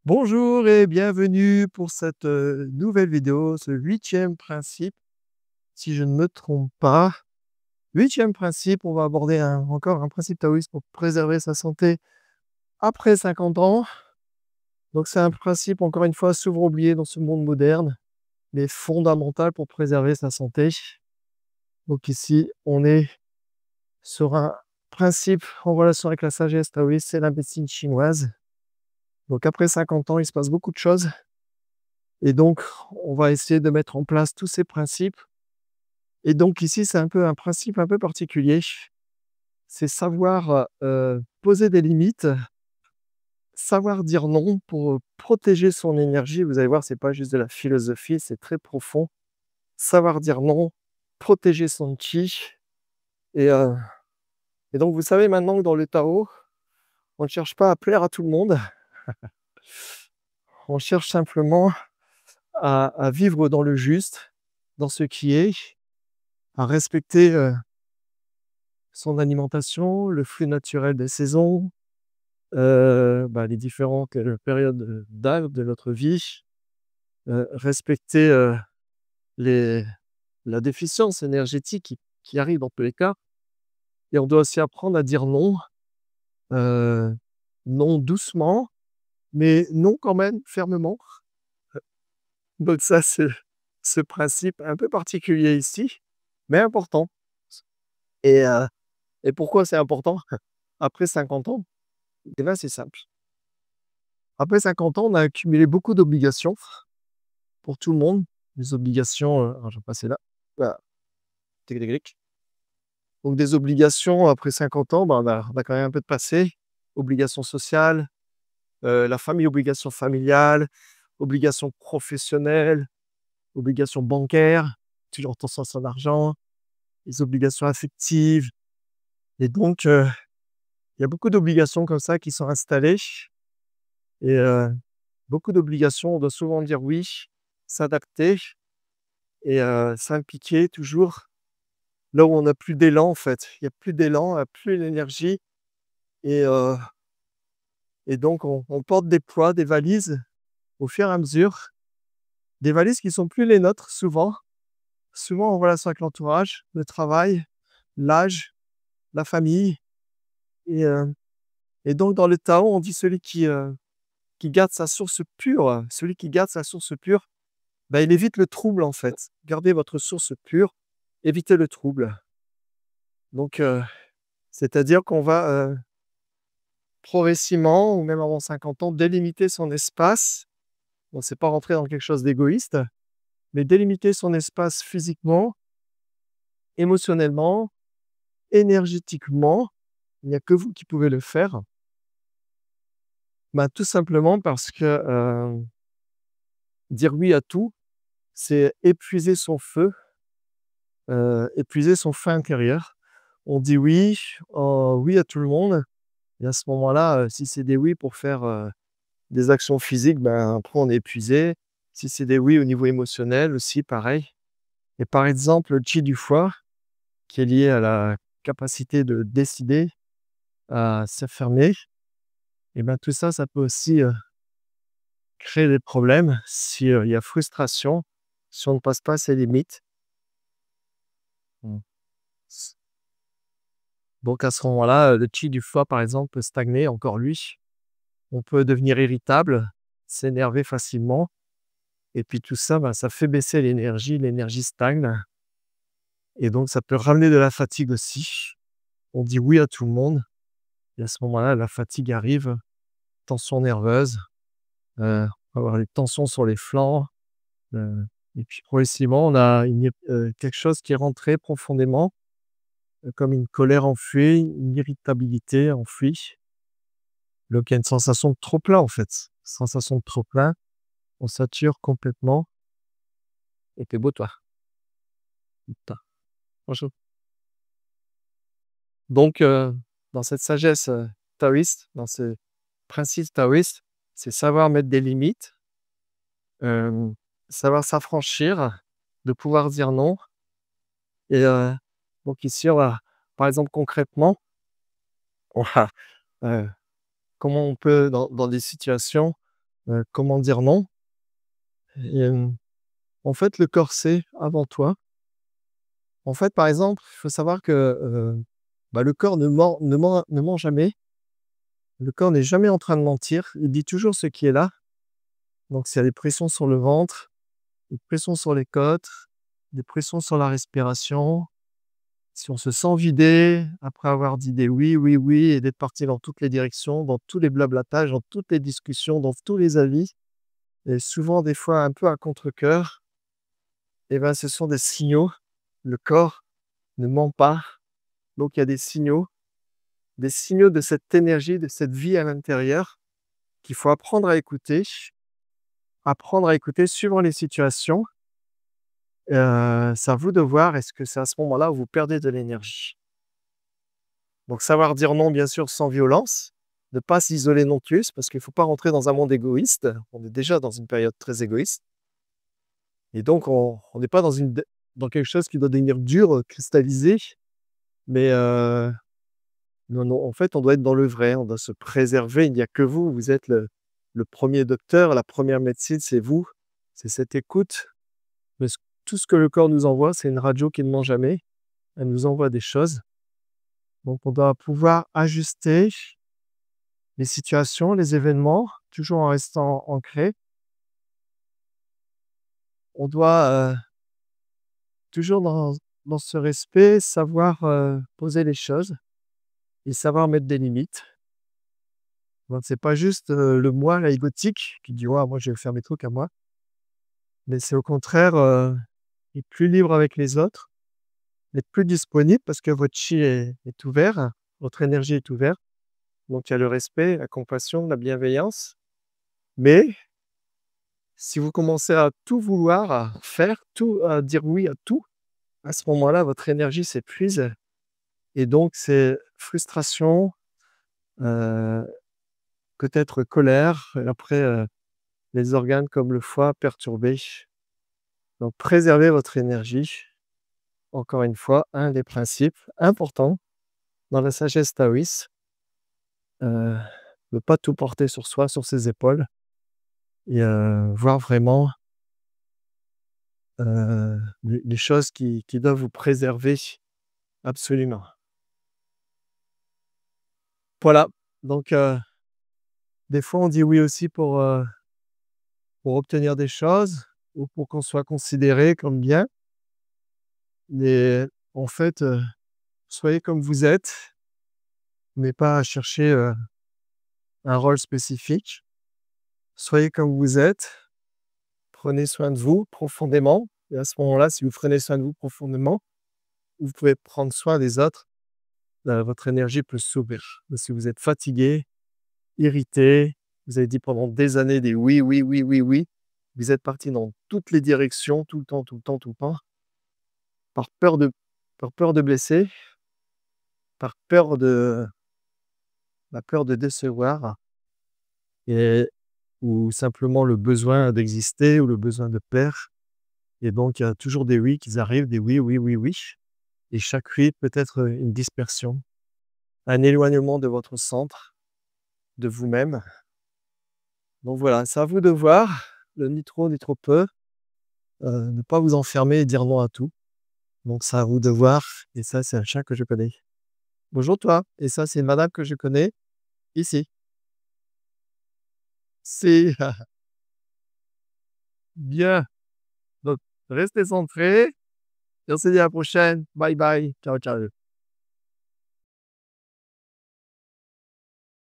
Bonjour et bienvenue pour cette, nouvelle vidéo, ce huitième principe, si je ne me trompe pas. Huitième principe, on va aborder encore un principe taoïste pour préserver sa santé après 50 ans. Donc c'est un principe, encore une fois, souvent oublié dans ce monde moderne, mais fondamental pour préserver sa santé. Donc ici, on est sur un principe en relation avec la sagesse taoïste, c'est la médecine chinoise. Donc après 50 ans, il se passe beaucoup de choses. Et donc, on va essayer de mettre en place tous ces principes. Et donc ici, c'est un peu un principe un peu particulier. C'est savoir, poser des limites, savoir dire non pour, protéger son énergie. Vous allez voir, c'est pas juste de la philosophie, c'est très profond. Savoir dire non, protéger son chi et heu et donc vous savez maintenant que dans le Tao, on ne cherche pas à plaire à tout le monde. On cherche simplement à vivre dans le juste, dans ce qui est, à respecter, son alimentation, le flux naturel des saisons, les différentes, périodes, d'âge de notre vie, respecter, les la déficience énergétique qui arrive dans tous les cas et on doit aussi apprendre à dire non, heu, non doucement, mais non quand même fermement. Donc ça, c'est ce principe un peu particulier ici, mais important et heu et pourquoi c'est important? Après 50 ans, et ben, c'est simple. Après 50 ans, on a accumulé beaucoup d'obligations pour tout le monde. Des obligations, alors je vais passer là. Voilà, tic tic tic. Donc des obligations après 50 ans, on a quand même un peu de passé. Obligations sociales, la famille, obligations familiales, obligations professionnelles, obligations bancaires, toujours attention à son argent, les obligations affectives et donc il y a beaucoup d'obligations comme ça qui sont installées et beaucoup d'obligations, on doit souvent dire oui, s'adapter et s'impliquer toujours là où on n'a plus d'élan en fait. Il y a plus d'élan, plus l'énergie et donc on porte des poids, des valises au fur et à mesure, des valises qui sont plus les nôtres souvent, souvent en relation avec l'entourage, le travail, l'âge, la famille et donc dans le Tao, on dit celui qui garde sa source pure, celui qui garde sa source pure, il évite le trouble en fait. Gardez votre source pure, évitez le trouble. Donc c'est-à-dire qu'on va, progressivement ou même avant 50 ans, délimiter son espace. Bon, c'est pas rentrer dans quelque chose d'égoïste, mais délimiter son espace physiquement, émotionnellement, énergétiquement. Il n'y a que vous qui pouvez le faire. Tout simplement parce que, dire oui à tout, c'est épuiser son feu, épuiser son feu intérieur. On dit oui, oui à tout le monde et à ce moment-là, si c'est des oui pour faire, des actions physiques, après on est épuisé. Si c'est des oui au niveau émotionnel aussi, pareil. Et par exemple, le chi du foie, qui est lié à la capacité de décider, à s'affirmer, et tout ça, ça peut aussi, créer des problèmes si, il y a frustration, si on ne passe pas ses limites. Mmh. S Donc à ce moment-là, le chi du foie, par exemple, peut stagner, encore lui. On peut devenir irritable, s'énerver facilement et puis tout ça, ça fait baisser l'énergie stagne et donc ça peut ramener de la fatigue aussi. On dit oui à tout le monde et à ce moment-là, la fatigue arrive, tension nerveuse, on va avoir des tensions sur les flancs, heu et puis progressivement, on a quelque chose qui est rentré profondément, comme une colère enfouie, une irritabilité enfouie. Donc il y a une sensation de trop-plein, en fait. Sensation de trop-plein, on sature complètement et tu beau toi. Putain, franchement. Donc dans cette sagesse, taoïste, dans ce principe taoïste, c'est savoir mettre des limites, hem, savoir s'affranchir, de pouvoir dire non et donc ici, on va par exemple, concrètement, on va, heu, comment on peut dans des situations, comment dire non et en fait, le corps sait avant toi. En fait, par exemple, il faut savoir que, le corps ne ment jamais. Le corps n'est jamais en train de mentir. Il dit toujours ce qui est là. Donc s'il y a des pressions sur le ventre, des pressions sur les côtes, des pressions sur la respiration, si on se sent vidé après avoir dit des «oui, oui, oui» et d'être parti dans toutes les directions, dans tous les blablatages, dans toutes les discussions, dans tous les avis et souvent des fois un peu à contre-cœur, et ben, ce sont des signaux. Le corps ne ment pas, donc il y a des signaux de cette énergie, de cette vie à l'intérieur qu'il faut apprendre à écouter suivant les situations. C'est à vous de voir, est-ce que c'est à ce moment-là où vous perdez de l'énergie? Donc savoir dire non, bien sûr, sans violence, ne pas s'isoler non plus, parce qu'il ne faut pas rentrer dans un monde égoïste. On est déjà dans une période très égoïste et donc on n'est pas dans quelque chose qui doit devenir dur, cristallisé, mais non, non, en fait, on doit être dans le vrai, on doit se préserver. Il n'y a que vous, vous êtes le 1er docteur, la première médecine, c'est vous. C'est cette écoute. Parce que tout ce que le corps nous envoie, c'est une radio qui ne ment jamais. Elle nous envoie des choses. Donc on doit pouvoir ajuster les situations, les événements, toujours en restant ancré. On doit, toujours dans ce respect, savoir, poser les choses et savoir mettre des limites. Donc c'est pas juste, le moi, là, égotique, qui dit: «Ouais, moi, je vais faire mes trucs à moi». Mais c'est au contraire, être plus libre avec les autres, être plus disponible parce que votre chi est ouvert, votre énergie est ouverte. Donc il y a le respect, la compassion, la bienveillance. Mais si vous commencez à tout vouloir, à faire tout, à dire oui à tout, à ce moment-là, votre énergie s'épuise et donc c'est frustration, heu, peut-être colère et après, les organes comme le foie perturbés. Donc préservez votre énergie. Encore une fois, un des principes importants dans la sagesse taoïste, heu, ne pas tout porter sur soi, sur ses épaules et voir vraiment, les choses qui doivent vous préserver absolument. Voilà, donc des fois on dit oui aussi pour obtenir des choses ou pour qu'on soit considéré comme bien, mais en fait, soyez comme vous êtes, mais pas à chercher, un rôle spécifique. Soyez comme vous êtes. Prenez soin de vous profondément et à ce moment-là, si vous prenez soin de vous profondément, vous pouvez prendre soin des autres. Votre énergie peut s'ouvrir. Mais si vous êtes fatigué, irrité, vous avez dit pendant des années des oui, oui, oui, oui, oui, vous êtes parti dans toutes les directions, tout le temps, tout le temps, tout le temps, par peur de blesser, par peur de décevoir et ou simplement le besoin d'exister ou le besoin de plaire et donc il y a toujours des oui qui arrivent, des oui, oui, oui, oui. Et chaque oui peut être, une dispersion, un éloignement de votre centre, de vous-même. Donc voilà, c'est à vous de voir, le ni trop ni trop peu, ne pas vous enfermer et dire non à tout. Donc c'est à vous de voir et ça, c'est un chat que je connais. Bonjour toi et ça, c'est une madame que je connais, ici. C'est bien, donc restez centrés et on se dit à la prochaine. Bye bye. Ciao, ciao.